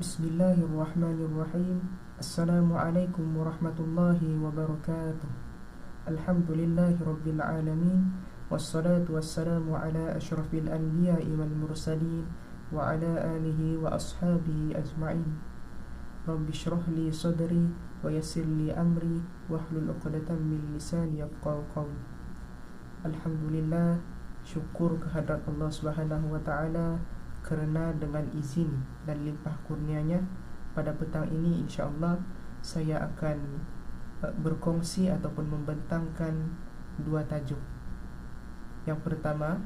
Bismillahirrahmanirrahim. Assalamualaikum warahmatullahi wabarakatuh. Alhamdulillahi rabbil alamin. Wassalatu wassalamu ala ashrafil anbiya'i wal mursalin wa ala alihi wa ashabihi ajma'in. Rabbi shrah li sadri wa yassir li amri wahlul 'uqdatam min lisani yafqahu qawli. Alhamdulillah, syukur kehadrat Allah Subhanahu wa taala kerana dengan izin dan limpah kurnianya pada petang ini insya-Allah saya akan berkongsi ataupun membentangkan dua tajuk. Yang pertama,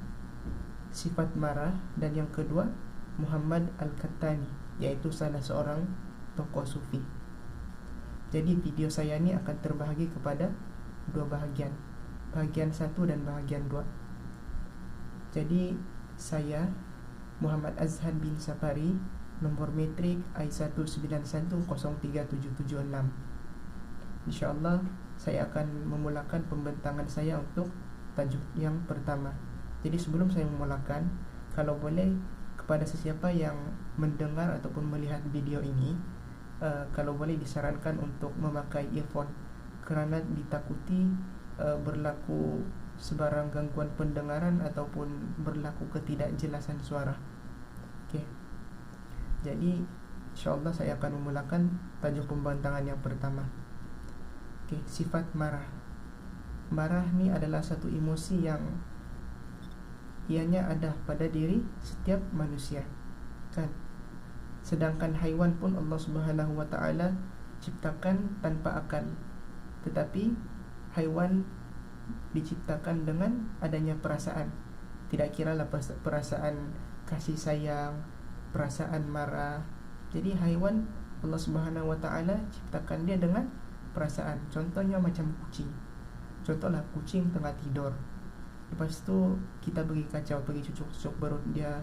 sifat marah, dan yang kedua, Muhammad Al-Kattani, iaitu salah seorang tokoh sufi. Jadi video saya ini akan terbahagi kepada dua bahagian, bahagian 1 dan bahagian 2. Jadi saya Muhammad Azhan bin Safari, nombor metrik I191037776. InsyaAllah saya akan memulakan pembentangan saya untuk tajuk yang pertama. Jadi sebelum saya memulakan, kalau boleh kepada sesiapa yang mendengar ataupun melihat video ini, kalau boleh disarankan untuk memakai earphone, kerana ditakuti berlaku sebarang gangguan pendengaran ataupun berlaku ketidakjelasan suara. Okey. Jadi insyaAllah saya akan memulakan tajuk pembentangan yang pertama. Okey, sifat marah. Marah ni adalah satu emosi yang ianya ada pada diri setiap manusia, kan? Sedangkan haiwan pun Allah Subhanahu wa taala ciptakan tanpa akal. Tetapi haiwan diciptakan dengan adanya perasaan. Tidak kiralah perasaan kasih sayang, perasaan marah. Jadi haiwan Allah Subhanahu wa taala ciptakan dia dengan perasaan. Contohnya macam kucing. Contohlah kucing tengah tidur, lepas tu kita bagi kacau, pergi cucuk-cucuk perut dia.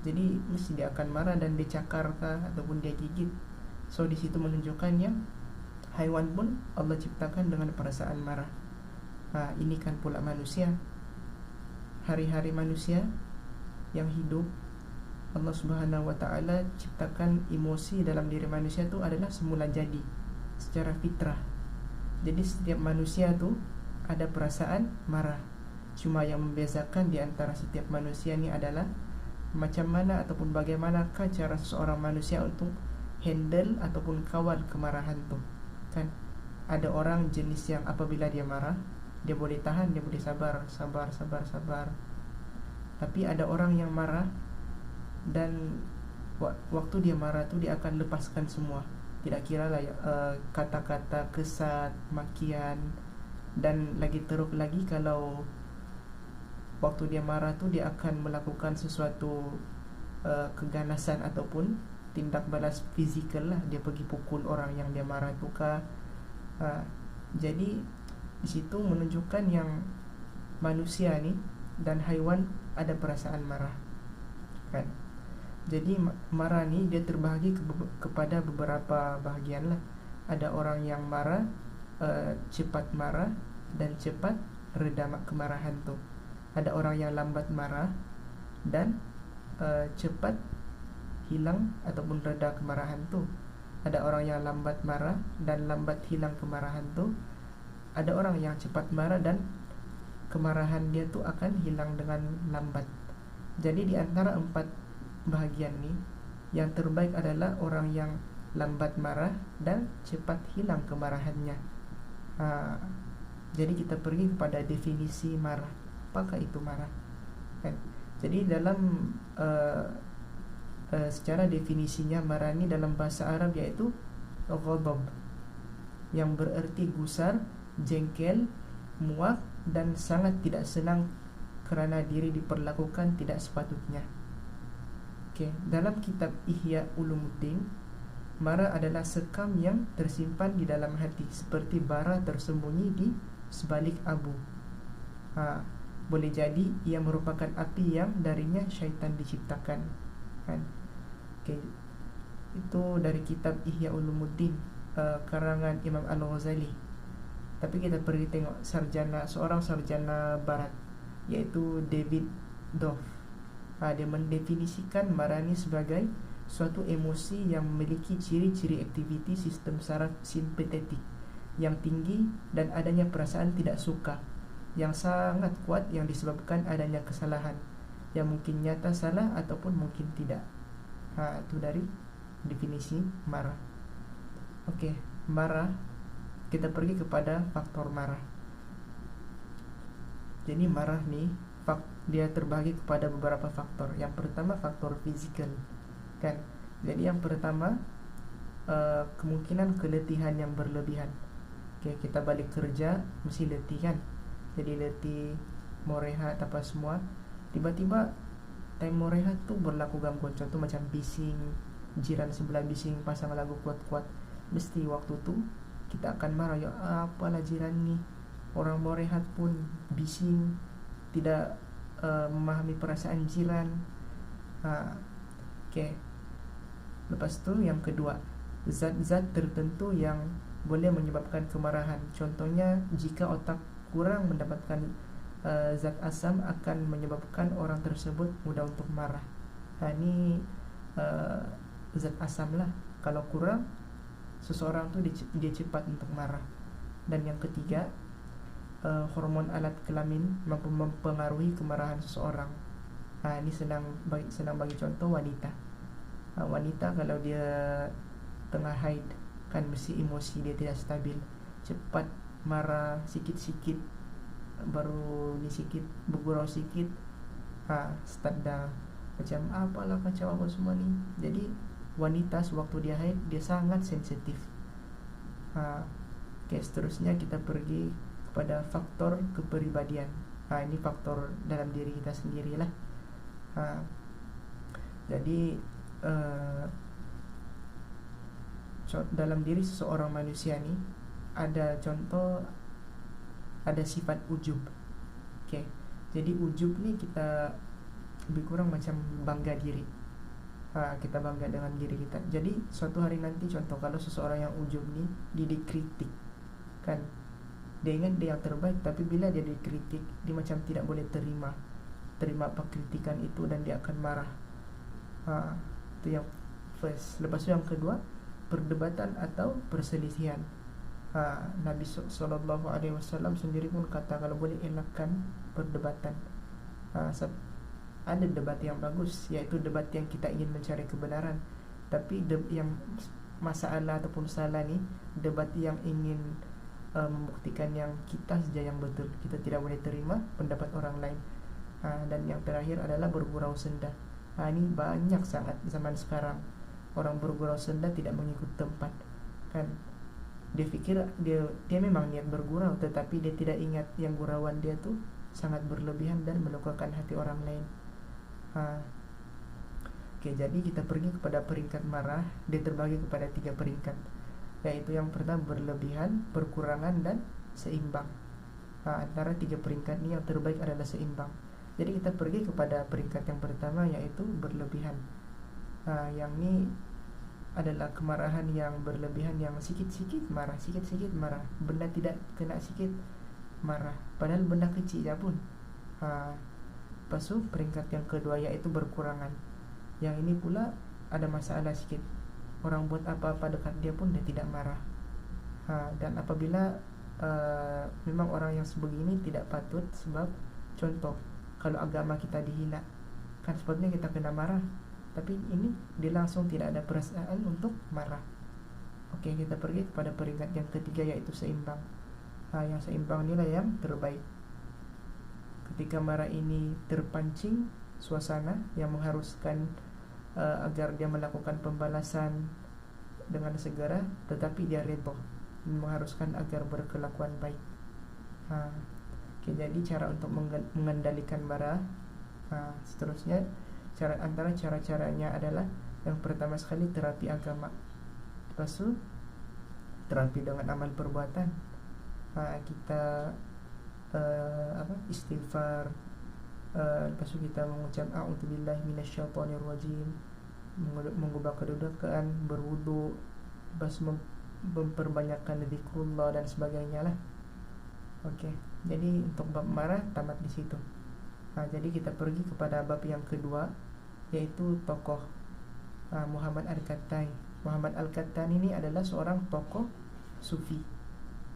Jadi mesti dia akan marah dan dia cakar kah ataupun dia gigit. So di situ menunjukkan yang haiwan pun Allah ciptakan dengan perasaan marah. Ini kan pula manusia. Hari-hari manusia yang hidup, Allah Subhanahu wa taala ciptakan emosi dalam diri manusia tu adalah semula jadi secara fitrah. Jadi setiap manusia tu ada perasaan marah. Cuma yang membezakan di antara setiap manusia ni adalah macam mana ataupun bagaimanakah cara seseorang manusia untuk handle ataupun kawal kemarahan tu, kan? Ada orang jenis yang apabila dia marah, dia boleh tahan, dia boleh sabar. Tapi ada orang yang marah dan waktu dia marah tu dia akan lepaskan semua. Tidak kiralah kata-kata kesat, makian, dan lagi teruk lagi kalau waktu dia marah tu dia akan melakukan sesuatu keganasan ataupun tindak balas fizikal lah. Dia pergi pukul orang yang dia marah tu kah. Jadi di situ menunjukkan yang manusia ni dan haiwan ada perasaan marah, kan? Jadi marah ni dia terbahagi kepada beberapa bahagian lah. Ada orang yang marah, cepat marah dan cepat reda kemarahan tu. Ada orang yang lambat marah dan cepat hilang ataupun reda kemarahan tu. Ada orang yang lambat marah dan lambat hilang kemarahan tu. Ada orang yang cepat marah dan kemarahan dia tu akan hilang dengan lambat. Jadi di antara 4 bahagian ni, yang terbaik adalah orang yang lambat marah dan cepat hilang kemarahannya. Jadi kita pergi kepada definisi marah. Apakah itu marah, kan? Jadi dalam secara definisinya, marah ni dalam bahasa Arab iaitu ghadab, yang bererti gusar, jengkel, muak dan sangat tidak senang kerana diri diperlakukan tidak sepatutnya. Okey, dalam kitab Ihya Ulumuddin, marah adalah sekam yang tersimpan di dalam hati seperti bara tersembunyi di sebalik abu. Boleh jadi ia merupakan api yang darinya syaitan diciptakan, kan? Okey, itu dari kitab Ihya Ulumuddin, karangan Imam Al-Ghazali. Tapi kita pergi tengok seorang sarjana barat, iaitu David Doff. Dia mendefinisikan marah ni sebagai suatu emosi yang memiliki ciri-ciri aktiviti sistem saraf simpatetik yang tinggi dan adanya perasaan tidak suka yang sangat kuat yang disebabkan adanya kesalahan yang mungkin nyata salah ataupun mungkin tidak. Itu dari definisi marah. Oke, marah. Kita pergi kepada faktor marah. Jadi marah nih, dia terbagi kepada beberapa faktor. Yang pertama faktor fisikal, kan? Jadi yang pertama kemungkinan keletihan yang berlebihan. Oke, kita balik kerja mesti letih kan? Jadi letih, mau rehat apa semua. Tiba-tiba time mau rehat tuh berlaku gangguan. Contoh macam bising, jiran sebelah bising pasang lagu kuat-kuat. Mesti waktu tuh kita akan marah, ya apalah jiran nih, orang mau rehat pun bising, tidak memahami perasaan jiran. Oke. Lepas itu yang kedua, zat-zat tertentu yang boleh menyebabkan kemarahan. Contohnya jika otak kurang mendapatkan zat asam akan menyebabkan orang tersebut mudah untuk marah. Ini zat asam lah. Kalau kurang, seseorang tuh dia cepat untuk marah. Dan yang ketiga, hormon alat kelamin mampu mempengaruhi kemarahan seseorang. Ini senang bagi contoh wanita. Wanita kalau dia tengah haid kan mesti emosi dia tidak stabil, cepat marah, sikit-sikit baru ni sikit bergurau sikit start dah macam apalah kacau apa semua ni. Jadi wanita sewaktu dia haid dia sangat sensitif. Oke, seterusnya kita pergi kepada faktor kepribadian. Ini faktor dalam diri kita sendirilah. Jadi dalam diri seseorang manusia nih ada sifat ujub. Oke, jadi ujub nih kita lebih kurang macam bangga diri. Kita bangga dengan diri kita. Jadi suatu hari nanti contoh kalau seseorang yang ujub nih dia dikritik kan, dia ingat dia yang terbaik, tapi bila dia dikritik dia macam tidak boleh terima apa kritikan itu dan dia akan marah. Itu yang first. Lepas itu yang kedua, perdebatan atau perselisihan. Nabi SAW sendiri pun kata kalau boleh elakkan perdebatan. Ada debat yang bagus, yaitu debat yang kita ingin mencari kebenaran. Tapi yang masalah ataupun salah nih, debat yang ingin membuktikan yang kita saja yang betul. Kita tidak boleh terima pendapat orang lain. Dan yang terakhir adalah bergurau senda. Ini banyak sangat zaman sekarang orang bergurau senda tidak mengikut tempat kan. Dia pikir dia memang niat bergurau, tetapi dia tidak ingat yang gurauan dia tuh sangat berlebihan dan melukakan hati orang lain. Oke, jadi kita pergi kepada peringkat marah. Dia terbagi kepada 3 peringkat, yaitu yang pertama berlebihan, berkurangan, dan seimbang. Antara 3 peringkat ini yang terbaik adalah seimbang. Jadi kita pergi kepada peringkat yang pertama, yaitu berlebihan. Yang ini adalah kemarahan yang berlebihan, yang sikit-sikit marah, benda tidak kena sikit marah, padahal benda kecil ya pun. Lepas itu peringkat yang kedua yaitu berkurangan. Yang ini pula ada masalah sikit, orang buat apa-apa dekat dia pun dia tidak marah. Dan apabila memang orang yang sebegini tidak patut, sebab contoh kalau agama kita dihina kan sepatutnya kita kena marah, tapi ini dia langsung tidak ada perasaan untuk marah. Oke, kita pergi kepada peringkat yang ketiga yaitu seimbang. Yang seimbang inilah yang terbaik. Ketika marah ini terpancing suasana yang mengharuskan agar dia melakukan pembalasan dengan segera, tetapi dia redha, mengharuskan agar berkelakuan baik. Oke, jadi cara untuk mengendalikan marah. Seterusnya antara cara-caranya adalah yang pertama sekali terapi agama. Lepas itu terapi dengan amal perbuatan. Kita istighfar. Lepas itu kita mengucap a'udzubillahi minasyaitonirrajim, mengubah kedudukan, berwudu, lepas memperbanyakkan zikrullah dan sebagainya lah. Oke, jadi untuk bab marah tamat di situ. Jadi kita pergi kepada bab yang kedua, yaitu tokoh. Muhammad Al-Qattani. Muhammad Al-Qattani ini adalah seorang tokoh sufi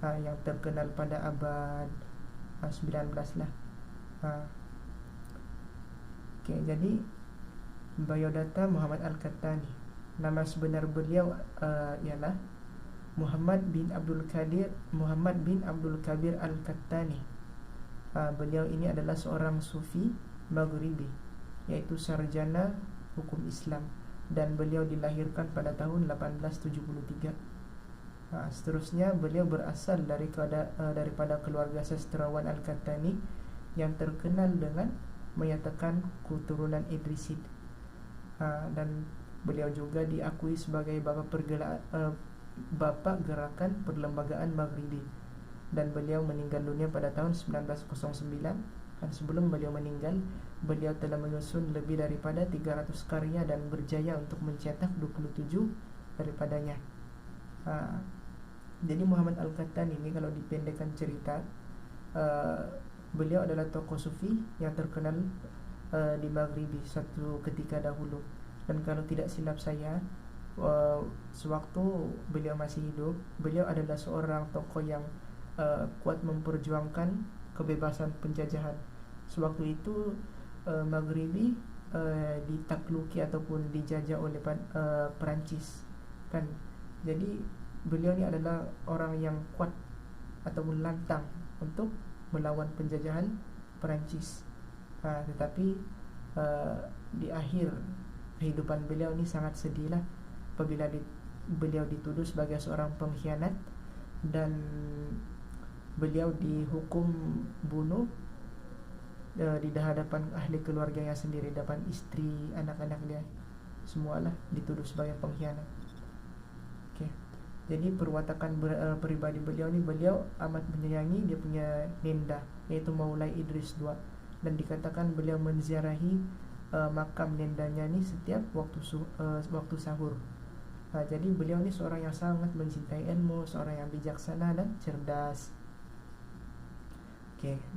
yang terkenal pada abad 19 lah. Jadi biodata Muhammad Al-Qattani. Nama sebenar beliau ialah Muhammad bin Abdul Kabir Al-Qattani. Beliau ini adalah seorang sufi Maghribi, yaitu sarjana hukum Islam, dan beliau dilahirkan pada tahun 1873. Seterusnya beliau berasal daripada keluarga sastrawan Al-Qattani yang terkenal dengan menyatakan keturunan Idrisid, dan beliau juga diakui sebagai bapak gerakan perlembagaan Maghribi, dan beliau meninggal dunia pada tahun 1909. Dan sebelum beliau meninggal, beliau telah menyusun lebih daripada 300 karya dan berjaya untuk mencetak 27 daripadanya. Jadi Muhammad Al-Qattani ini, kalau dipendekkan cerita, beliau adalah tokoh sufi yang terkenal di Maghribi satu ketika dahulu. Dan kalau tidak silap saya, sewaktu beliau masih hidup, beliau adalah seorang tokoh yang kuat memperjuangkan kebebasan penjajahan. Sewaktu itu Maghribi ditakluki ataupun dijajah oleh Perancis kan. Jadi beliau ini adalah orang yang kuat ataupun lantang untuk melawan penjajahan Perancis. Tetapi di akhir kehidupan beliau ini sangat sedih lah apabila beliau dituduh sebagai seorang pengkhianat, dan beliau dihukum bunuh di hadapan ahli keluarganya sendiri, depan istri, anak-anak dia, semualah dituduh sebagai pengkhianat. Jadi perwatakan pribadi beliau ni, beliau amat menyayangi dia punya nenda, yaitu Maulai Idris II, dan dikatakan beliau menziarahi makam nendanya ni setiap waktu sahur. Jadi beliau ni seorang yang sangat mencintai ilmu, seorang yang bijaksana dan cerdas.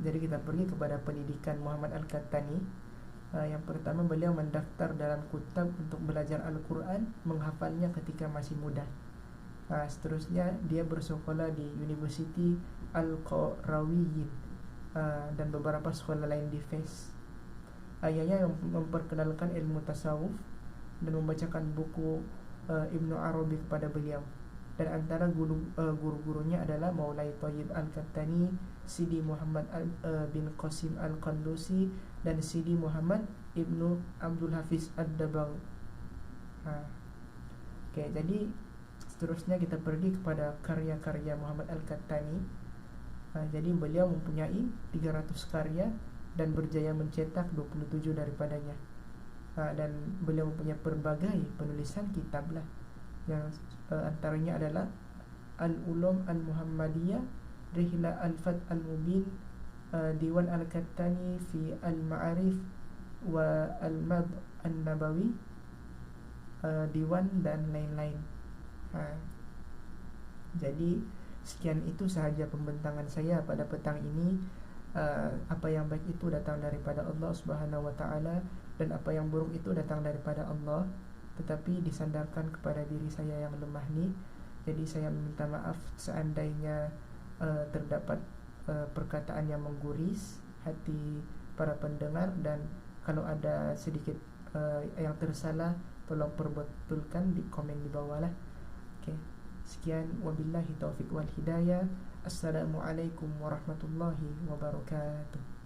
Jadi kita pergi kepada pendidikan Muhammad Al-Qattani. Yang pertama, beliau mendaftar dalam kutab untuk belajar Al-Quran, menghafalnya ketika masih muda. Seterusnya dia bersekolah di University Al-Qarawiyyin dan beberapa sekolah lain di Fes. Ayahnya yang memperkenalkan ilmu tasawuf dan membacakan buku Ibnu Arabi kepada beliau. Dan antara guru-gurunya adalah Maulai Thayyib Al-Qattani, Sidi Muhammad bin Qasim Al-Qandusi, dan Sidi Muhammad Ibnu Abdul Hafiz Ad-Dabagh. Jadi seterusnya kita pergi kepada karya-karya Muhammad Al-Qattani. Jadi beliau mempunyai 300 karya dan berjaya mencetak 27 daripadanya. Dan beliau mempunyai berbagai penulisan kitab lah, yang antaranya adalah Al-Ulum Al-Muhammadiyah, Rihla Al-Fat Al-Mubin, Diwan Al-Qattani fi Al-Ma'arif wa Al-Mab An-Nabawi, Diwan, dan lain-lain. Jadi sekian itu sahaja pembentangan saya pada petang ini. Apa yang baik itu datang daripada Allah Subhanahu wa Ta'ala, dan apa yang buruk itu datang daripada Allah, tetapi disandarkan kepada diri saya yang lemah ni. Jadi saya meminta maaf seandainya terdapat perkataan yang mengguris hati para pendengar, dan kalau ada sedikit yang tersalah, tolong perbetulkan di komen di bawah lah. Sekian, wabillahi taufiq wal hidayah. Assalamualaikum warahmatullahi wabarakatuh.